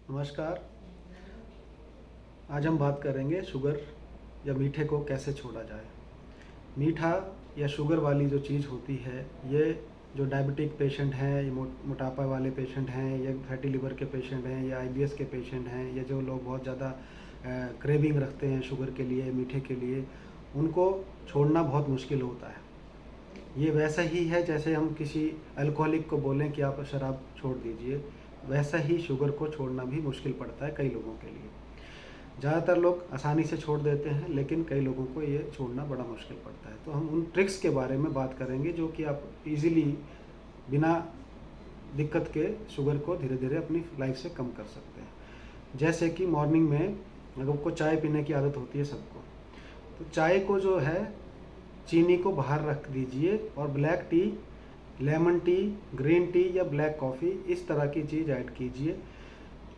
नमस्कार। आज हम बात करेंगे शुगर या मीठे को कैसे छोड़ा जाए। मीठा या शुगर वाली जो चीज़ होती है, ये जो डायबिटिक पेशेंट हैं, ये मोटापा वाले पेशेंट हैं, या फैटी लिवर के पेशेंट हैं, या आईबीएस के पेशेंट हैं, या जो लोग बहुत ज़्यादा क्रेविंग रखते हैं शुगर के लिए, मीठे के लिए, उनको छोड़ना बहुत मुश्किल होता है। ये वैसा ही है जैसे हम किसी अल्कोहलिक को बोलें कि आप शराब छोड़ दीजिए, वैसा ही शुगर को छोड़ना भी मुश्किल पड़ता है कई लोगों के लिए। ज़्यादातर लोग आसानी से छोड़ देते हैं, लेकिन कई लोगों को ये छोड़ना बड़ा मुश्किल पड़ता है। तो हम उन ट्रिक्स के बारे में बात करेंगे जो कि आप इजीली बिना दिक्कत के शुगर को धीरे धीरे अपनी लाइफ से कम कर सकते हैं। जैसे कि मॉर्निंग में अगर आपको चाय पीने की आदत होती है सबको, तो चाय को जो है चीनी को बाहर रख दीजिए और black T, lemon tea, green tea या ब्लैक कॉफ़ी इस तरह की चीज़ ऐड कीजिए।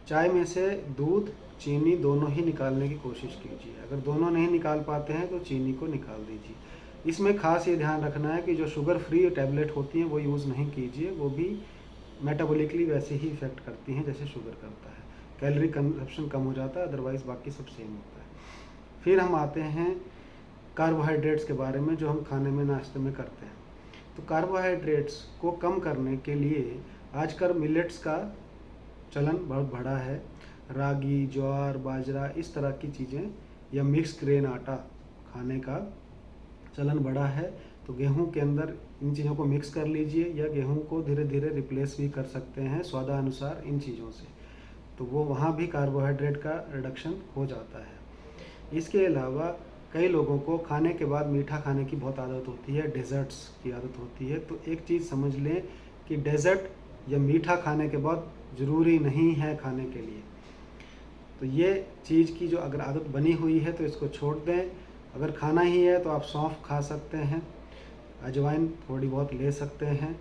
चाय में से दूध, चीनी दोनों ही निकालने की कोशिश कीजिए। अगर दोनों नहीं निकाल पाते हैं तो चीनी को निकाल दीजिए। इसमें खास ये ध्यान रखना है कि जो शुगर फ्री टैबलेट होती हैं वो यूज़ नहीं कीजिए, वो भी मेटाबॉलिकली वैसे ही इफ़ेक्ट करती हैं जैसे शुगर करता है। कैलोरी कंजप्शन कम हो जाता है, अदरवाइज़ बाकी सब सेम होता है। फिर हम आते हैं कार्बोहाइड्रेट्स के बारे में, जो हम खाने में नाश्ते में करते हैं। तो कार्बोहाइड्रेट्स को कम करने के लिए आजकल मिलेट्स का चलन बहुत बढ़ा है। रागी, ज्वार, बाजरा इस तरह की चीज़ें या मिक्स ग्रेन आटा खाने का चलन बढ़ा है। तो गेहूं के अंदर इन चीज़ों को मिक्स कर लीजिए, या गेहूं को धीरे धीरे रिप्लेस भी कर सकते हैं स्वादानुसार इन चीज़ों से, तो वो वहाँ भी कार्बोहाइड्रेट का रिडक्शन हो जाता है। इसके अलावा कई लोगों को खाने के बाद मीठा खाने की बहुत आदत होती है, डेजर्ट्स की आदत होती है। तो एक चीज़ समझ लें कि डेजर्ट या मीठा खाने के बाद ज़रूरी नहीं है खाने के लिए। तो ये चीज़ की जो अगर आदत बनी हुई है तो इसको छोड़ दें। अगर खाना ही है तो आप सौंफ खा सकते हैं, अजवाइन थोड़ी बहुत ले सकते हैं,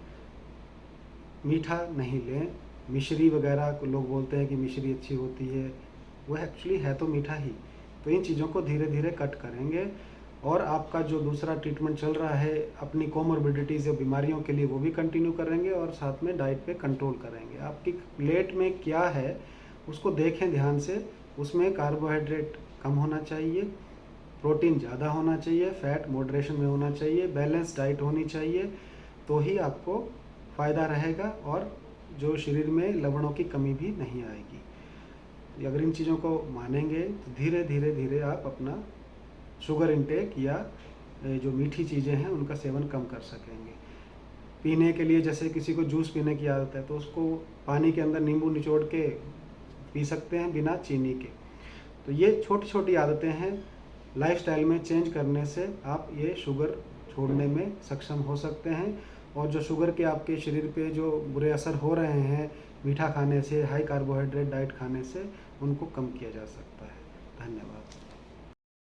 मीठा नहीं लें। मिश्री वगैरह को लोग बोलते हैं कि मिश्री अच्छी होती है, वो एक्चुअली है तो मीठा ही। तो इन चीज़ों को धीरे धीरे कट करेंगे, और आपका जो दूसरा ट्रीटमेंट चल रहा है अपनी कोमोर्बिडिटीज़ या बीमारियों के लिए, वो भी कंटिन्यू करेंगे, और साथ में डाइट पे कंट्रोल करेंगे। आपकी प्लेट में क्या है उसको देखें ध्यान से। उसमें कार्बोहाइड्रेट कम होना चाहिए, प्रोटीन ज़्यादा होना चाहिए, फैट मॉडरेशन में होना चाहिए, बैलेंस डाइट होनी चाहिए, तो ही आपको फ़ायदा रहेगा और जो शरीर में लवणों की कमी भी नहीं आएगी। अगर इन चीज़ों को मानेंगे तो धीरे धीरे धीरे आप अपना शुगर इंटेक या जो मीठी चीज़ें हैं उनका सेवन कम कर सकेंगे। पीने के लिए जैसे किसी को जूस पीने की आदत है, तो उसको पानी के अंदर नींबू निचोड़ के पी सकते हैं बिना चीनी के। तो ये छोटी छोटी आदतें हैं, लाइफस्टाइल में चेंज करने से आप ये शुगर छोड़ने में सक्षम हो सकते हैं। और जो शुगर के आपके शरीर पे जो बुरे असर हो रहे हैं मीठा खाने से, हाई कार्बोहाइड्रेट डाइट खाने से, उनको कम किया जा सकता है। धन्यवाद।